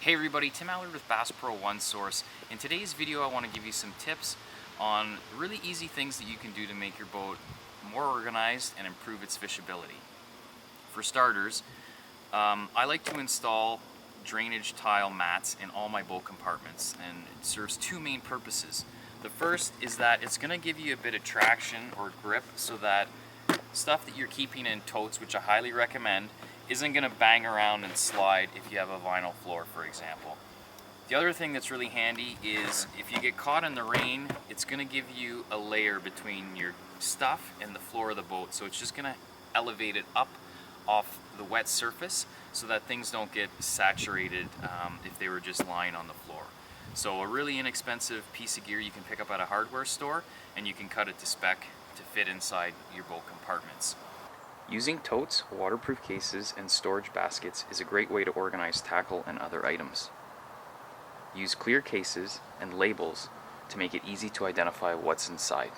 Hey everybody, Tim Allard with Bass Pro One Source. In today's video I want to give you some tips on really easy things that you can do to make your boat more organized and improve its fishability. For starters, I like to install drainage tile mats in all my boat compartments, and it serves two main purposes. The first is that it's going to give you a bit of traction or grip so that stuff that you're keeping in totes, which I highly recommend, isn't going to bang around and slide if you have a vinyl floor, for example. The other thing that's really handy is if you get caught in the rain, it's going to give you a layer between your stuff and the floor of the boat, so it's just going to elevate it up off the wet surface so that things don't get saturated if they were just lying on the floor. So a really inexpensive piece of gear you can pick up at a hardware store, and you can cut it to spec to fit inside your boat compartments. Using totes, waterproof cases, and storage baskets is a great way to organize tackle and other items. Use clear cases and labels to make it easy to identify what's inside.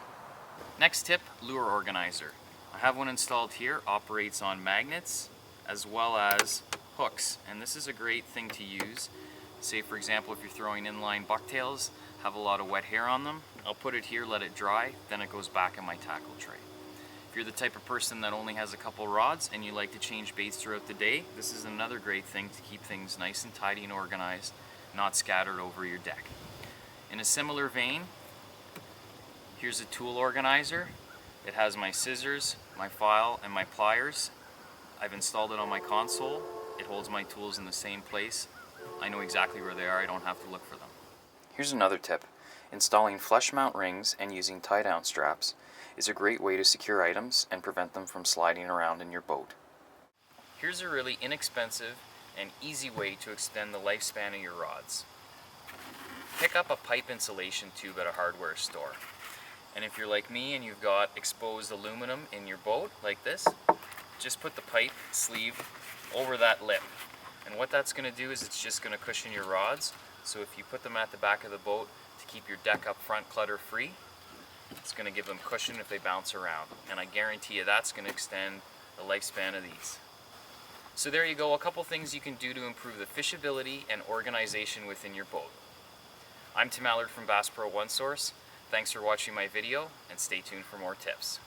Next tip, lure organizer. I have one installed here, operates on magnets as well as hooks, and this is a great thing to use. Say for example if you're throwing inline bucktails, have a lot of wet hair on them, I'll put it here, let it dry, then it goes back in my tackle tray. If you're the type of person that only has a couple rods and you like to change baits throughout the day, this is another great thing to keep things nice and tidy and organized, not scattered over your deck. In a similar vein, here's a tool organizer. It has my scissors, my file, and my pliers. I've installed it on my console. It holds my tools in the same place. I know exactly where they are, I don't have to look for them. Here's another tip. Installing flush mount rings and using tie-down straps is a great way to secure items and prevent them from sliding around in your boat. Here's a really inexpensive and easy way to extend the lifespan of your rods. Pick up a pipe insulation tube at a hardware store. And if you're like me and you've got exposed aluminum in your boat, like this, just put the pipe sleeve over that lip. And what that's going to do is it's just going to cushion your rods. So if you put them at the back of the boat to keep your deck up front clutter free, it's going to give them cushion if they bounce around. And I guarantee you that's going to extend the lifespan of these. So there you go, a couple things you can do to improve the fishability and organization within your boat. I'm Tim Allard from Bass Pro One Source. Thanks for watching my video, and stay tuned for more tips.